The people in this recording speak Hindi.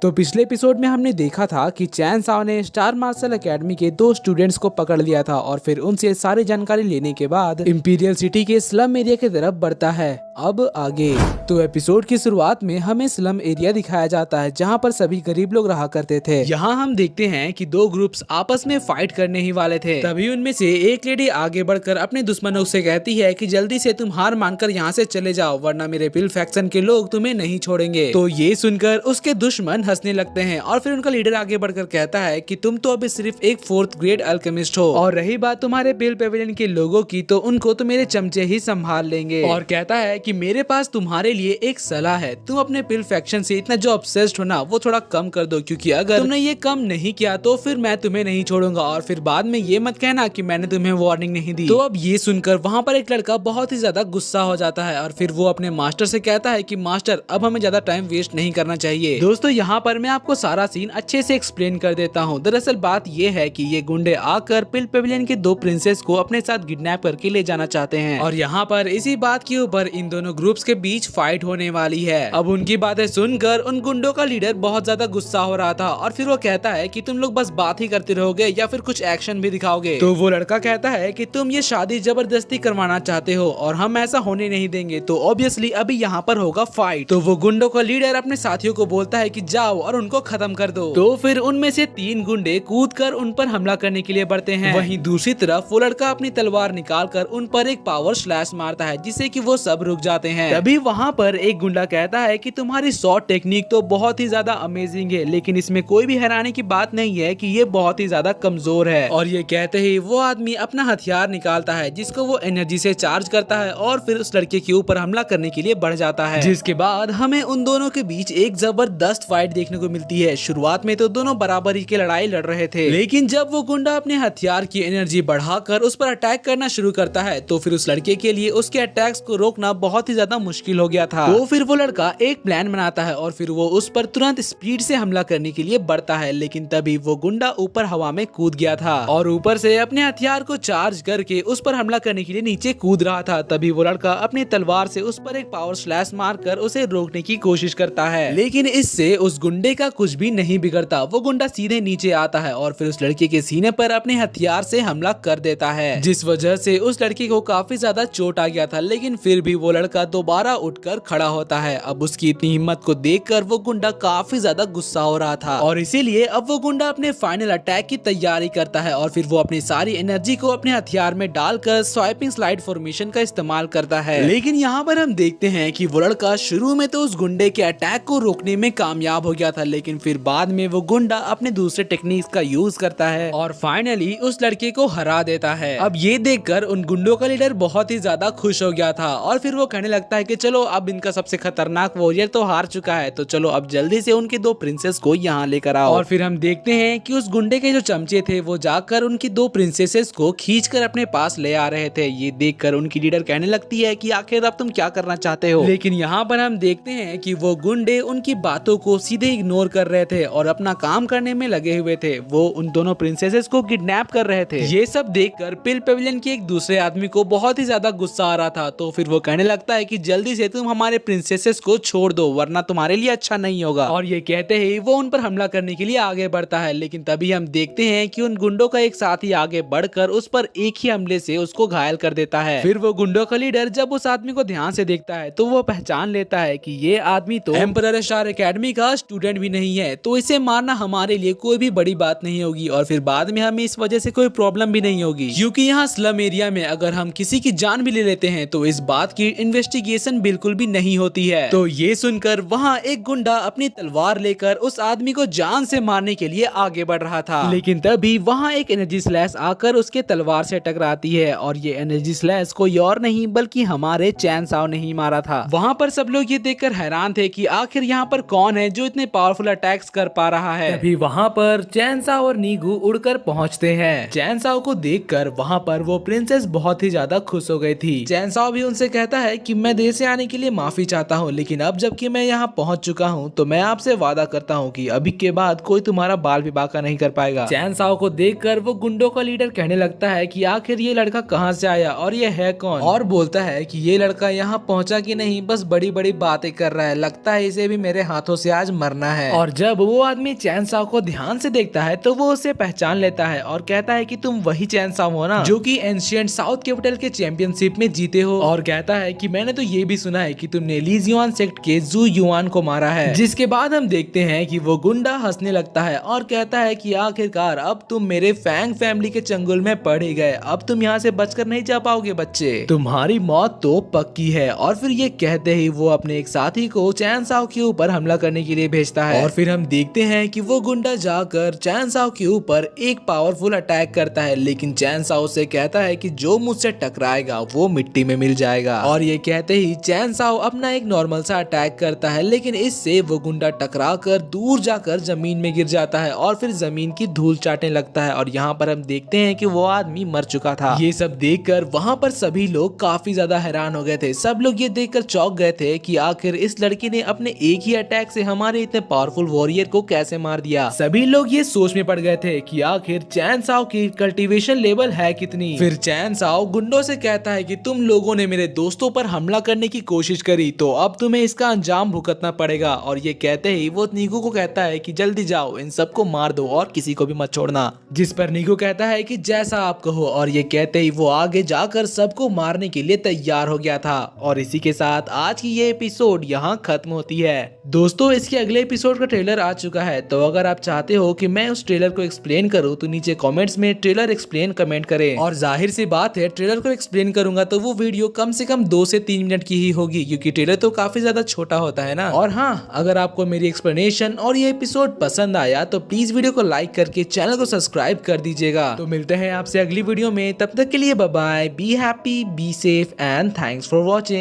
तो पिछले एपिसोड में हमने देखा था कि चैन साओ ने स्टार मार्शल एकेडमी के 2 स्टूडेंट्स को पकड़ लिया था और फिर उनसे सारी जानकारी लेने के बाद इंपीरियल सिटी के स्लम एरिया की तरफ बढ़ता है। अब आगे तो एपिसोड की शुरुआत में हमें स्लम एरिया दिखाया जाता है जहां पर सभी गरीब लोग रहा करते थे। यहाँ हम देखते हैं कि 2 ग्रुप्स आपस में फाइट करने ही वाले थे। तभी उनमें से एक लेडी आगे बढ़कर अपने दुश्मनों से कहती है कि जल्दी से तुम हार मानकर यहाँ से चले जाओ वरना मेरे पिल फैक्शन के लोग तुम्हें नहीं छोड़ेंगे। तो ये सुनकर उसके दुश्मन हंसने लगते हैं और फिर उनका लीडर आगे बढ़कर कहता है कि तुम तो अभी सिर्फ एक 4th ग्रेड अल्केमिस्ट हो और रही बात तुम्हारे पिल पेविलियन के लोगों की तो उनको तो मेरे चमचे ही संभाल लेंगे। और कहता है कि मेरे पास तुम्हारे लिए एक सलाह है, तुम अपने पिल फैक्शन से इतना जो ऑब्सेस्ड हो ना वो थोड़ा कम कर दो, क्योंकि अगर तुमने ये कम नहीं किया तो फिर मैं तुम्हें नहीं छोड़ूंगा और फिर बाद में ये मत कहना कि मैंने तुम्हें वार्निंग नहीं दी। तो अब ये सुनकर वहाँ पर एक लड़का बहुत ही ज्यादा गुस्सा हो जाता है और फिर वो अपने मास्टर से कहता है कि मास्टर अब हमें ज्यादा टाइम वेस्ट नहीं करना चाहिए। दोस्तों यहाँ पर मैं आपको सारा सीन अच्छे से एक्सप्लेन कर देता हूँ। दरअसल बात ये है कि ये गुंडे आकर पिल पेविलियन के 2 प्रिंसेस को अपने साथ किडनैप करके ले जाना चाहते हैं और यहाँ पर इसी बात के ऊपर इन दोनों ग्रुप्स के बीच फाइट होने वाली है। अब उनकी बातें सुनकर उन गुंडों का लीडर बहुत ज्यादा गुस्सा हो रहा था और फिर वो कहता है कि तुम लोग बस बात ही करते रहोगे या फिर कुछ एक्शन भी दिखाओगे। तो वो लड़का कहता है कि तुम ये शादी जबरदस्ती करवाना चाहते हो और हम ऐसा होने नहीं देंगे, तो ऑब्वियसली अभी यहाँ पर होगा फाइट। तो वो गुंडों का लीडर अपने साथियों को बोलता है कि जाओ और उनको खत्म कर दो। तो फिर उनमें से 3 गुंडे कूदकर उन पर हमला करने के लिए बढ़ते हैं। वहीं दूसरी तरफ वो लड़का अपनी तलवार निकालकर उन पर एक पावर स्लैश मारता है जिससे कि वो सब रुक जाते हैं। तभी वहाँ पर एक गुंडा कहता है कि तुम्हारी शॉट टेक्निक तो बहुत ही ज्यादा अमेजिंग है, लेकिन इसमें कोई भी हैरानी की बात नहीं है कि ये बहुत ही ज्यादा कमजोर है। और ये कहते ही वो आदमी अपना हथियार निकालता है जिसको वो एनर्जी से चार्ज करता है और फिर उस लड़के के ऊपर हमला करने के लिए बढ़ जाता है। जिसके बाद हमें उन दोनों के बीच एक जबरदस्त फाइट देखने को मिलती है। शुरुआत में तो दोनों बराबरी की लड़ाई लड़ रहे थे, लेकिन जब वो गुंडा अपने हथियार की एनर्जी बढ़ाकर उस पर अटैक करना शुरू करता है तो फिर उस लड़के के लिए उसके अटैक्स को रोकना बहुत ही ज्यादा मुश्किल हो गया था। तो फिर वो लड़का एक प्लान बनाता है और फिर वो उस पर तुरंत स्पीड से हमला करने के लिए बढ़ता है, लेकिन तभी वो गुंडा ऊपर हवा में कूद गया था और ऊपर से अपने हथियार को चार्ज करके उस पर हमला करने के लिए नीचे कूद रहा था। तभी वो लड़का अपनी तलवार से उस पर एक पावर स्लैश मारकर उसे रोकने की कोशिश करता है, लेकिन इससे उस गुंडे का कुछ भी नहीं बिगड़ता। वो गुंडा सीधे नीचे आता है और फिर उस लड़के के सीने पर अपने हथियार से हमला कर देता है, जिस वजह से उस लड़के को काफी ज्यादा चोट आ गया था, लेकिन फिर भी वो लड़का दोबारा उठकर खड़ा होता है। अब उसकी इतनी हिम्मत को देखकर वो गुंडा काफी ज्यादा गुस्सा हो रहा था और इसीलिए अब वो गुंडा अपने फाइनल अटैक की तैयारी करता है और फिर वो अपनी सारी एनर्जी को अपने हथियार में डालकर स्वाइपिंग स्लाइड फॉर्मेशन का इस्तेमाल करता है। लेकिन यहाँ पर हम देखते हैं कि वो लड़का शुरू में तो उस गुंडे के अटैक को रोकने में कामयाब हो गया था, लेकिन फिर बाद में वो गुंडा अपने दूसरे टेक्निक्स का यूज करता है और फाइनली उस लड़के को हरा देता है। अब ये देखकर उन गुंडों का लीडर बहुत ही ज्यादा खुश हो गया था और फिर वो कहने लगता है कि चलो अब इनका सबसे खतरनाक वॉरियर तो हार चुका है, तो चलो अब जल्दी से उनके 2 प्रिंसेस को यहाँ लेकर आओ। और फिर हम देखते हैं कि उस गुंडे के जो चमचे थे वो जाकर उनकी 2 प्रिंसेसेस को खींचकर अपने पास ले आ रहे थे। ये देखकर उनकी लीडर कहने लगती है कि आखिर अब तुम क्या करना चाहते हो, लेकिन यहाँ पर हम देखते हैं कि वो गुंडे उनकी बातों को सीधे इग्नोर कर रहे थे और अपना काम करने में लगे हुए थे। वो उन दोनों प्रिंसेसेस को किडनैप कर रहे थे। ये सब देखकर पिल पेविलियन के एक दूसरे आदमी को बहुत ही ज्यादा गुस्सा आ रहा था, तो फिर वो कहने लगता है कि जल्दी से तुम हमारे प्रिंसेसेस को छोड़ दो वरना तुम्हारे लिए अच्छा नहीं होगा। और ये कहते ही वो उन पर हमला करने के लिए आगे बढ़ता है, लेकिन तभी हम देखते हैं कि उन गुंडों का एक साथी आगे बढ़कर उस पर एक ही हमले से उसको घायल कर देता है। फिर वो गुंडों का लीडर जब उस आदमी को ध्यान से देखता है तो वो पहचान लेता है कि ये आदमी तो एम्परर स्टार एकेडमी का स्टूडेंट भी नहीं है, तो इसे मारना हमारे लिए कोई भी बड़ी बात नहीं होगी और फिर बाद में हमें इस वजह से कोई प्रॉब्लम भी नहीं होगी, क्योंकि यहाँ स्लम एरिया में अगर हम किसी की जान भी ले लेते हैं तो इस बात की इन्वेस्टिगेशन बिल्कुल भी नहीं होती है। तो ये सुनकर वहाँ एक गुंडा अपनी तलवार लेकर उस आदमी को जान से मारने के लिए आगे बढ़ रहा था, लेकिन तभी वहाँ एक एनर्जी स्लैश आकर उसके तलवार से टकराती है और ये एनर्जी स्लैश कोई और नहीं बल्कि हमारे चैन साओ ने ही मारा था। वहाँ पर सब लोग ये देखकर हैरान थे कि आखिर यहाँ पर कौन है जो इतने पावरफुल अटैक्स कर पा रहा है। तभी वहाँ पर चैन साओ और नीगू उड़कर पहुँचते हैं। चैन साओ को देखकर वहाँ पर वो प्रिंसेस बहुत ही ज्यादा खुश हो गई थी। चैन साओ भी उनसे कहता है कि मैं देर से आने के लिए माफी चाहता हूँ, लेकिन अब जबकि मैं यहाँ पहुँच चुका हूँ तो मैं आपसे वादा करता हूँ कि अभी के बाद कोई तुम्हारा बाल विवाह का नहीं कर पाएगा। चैन साओ को देखकर वो गुंडों का लीडर कहने लगता है कि आखिर ये लड़का कहाँ से आया और ये है कौन, और बोलता है कि ये लड़का यहाँ पहुँचा कि नहीं, बस बड़ी बड़ी बातें कर रहा है, लगता है इसे भी मेरे हाथों से आज मरना है। और जब वो आदमी चैन साओ को ध्यान से देखता है तो वो उसे पहचान लेता है और कहता है कि तुम वही चैन साओ हो ना, जो कि एंशिएंट साउथ कैपिटल के चैंपियनशिप में जीते हो। और कहता है कि मैंने तो ये भी सुना है कि तुमने लीज युआन सेक्ट के जू युआन को मारा है। जिसके बाद हम देखते हैं कि वो गुंडा हंसने लगता है और कहता है कि आखिरकार अब तुम मेरे फैंग फैमिली के चंगुल में पड़ ही गए, अब तुम यहाँ से बचकर नहीं जा पाओगे बच्चे, तुम्हारी मौत तो पक्की है। और फिर ये कहते ही वो अपने एक साथी को चैन साओ के ऊपर हमला करने के लिए भेजता है। और फिर हम देखते हैं कि वो गुंडा जाकर चैन साओ के ऊपर एक पावरफुल अटैक करता है, लेकिन चैन साओ से कहता है कि जो मुझसे टकराएगा वो मिट्टी में मिल जाएगा। और ये कहते ही चैन साओ अपना एक नॉर्मल सा अटैक करता है, लेकिन इससे वो गुंडा टकरा कर दूर जाकर जमीन में गिर जाता है और फिर जमीन की धूल चाटने लगता है। और यहाँ पर हम देखते हैं कि वो आदमी मर चुका था। ये सब देखकर वहाँ पर सभी लोग काफी ज्यादा हैरान हो गए थे। सब लोग ये देखकर चौंक गए थे कि आखिर इस लड़की ने अपने एक ही अटैक से हमारे इतने पावरफुल वॉरियर को कैसे मार दिया। सभी लोग ये सोच में पड़ गए थे कि आखिर चैन साओ की कल्टीवेशन लेवल है कितनी। फिर चैन साओ गुंडों से कहता है कि तुम लोगों ने मेरे दोस्तों पर हमला करने की कोशिश करी तो अब तुम्हें इसका अंजाम भुगतना पड़ेगा। और ये कहते ही वो नीगू को कहता है कि जल्दी जाओ, इन सबको मार दो और किसी को भी मत छोड़ना। जिस पर नीगू कहता है कि जैसा आप कहो। और ये कहते ही वो आगे जाकर सबको मारने के लिए तैयार हो गया था। और इसी के साथ आज की ये एपिसोड यहाँ खत्म होती है। दोस्तों इसके अगले एपिसोड का ट्रेलर आ चुका है, तो अगर आप चाहते हो कि मैं उस ट्रेलर को एक्सप्लेन करूँ तो नीचे कमेंट्स में ट्रेलर एक्सप्लेन कमेंट करें। और जाहिर सी बात है ट्रेलर को एक्सप्लेन करूंगा तो वो वीडियो कम से कम 2 से 3 मिनट की ही होगी, क्योंकि ट्रेलर तो काफी ज्यादा छोटा होता है ना। और हाँ, अगर आपको मेरी एक्सप्लेनेशन और ये एपिसोड पसंद आया तो प्लीज वीडियो को लाइक करके चैनल को सब्सक्राइब कर दीजिएगा। तो मिलते हैं आपसे अगली वीडियो में, तब तक के लिए bye bye, be happy, be safe and thanks for watching.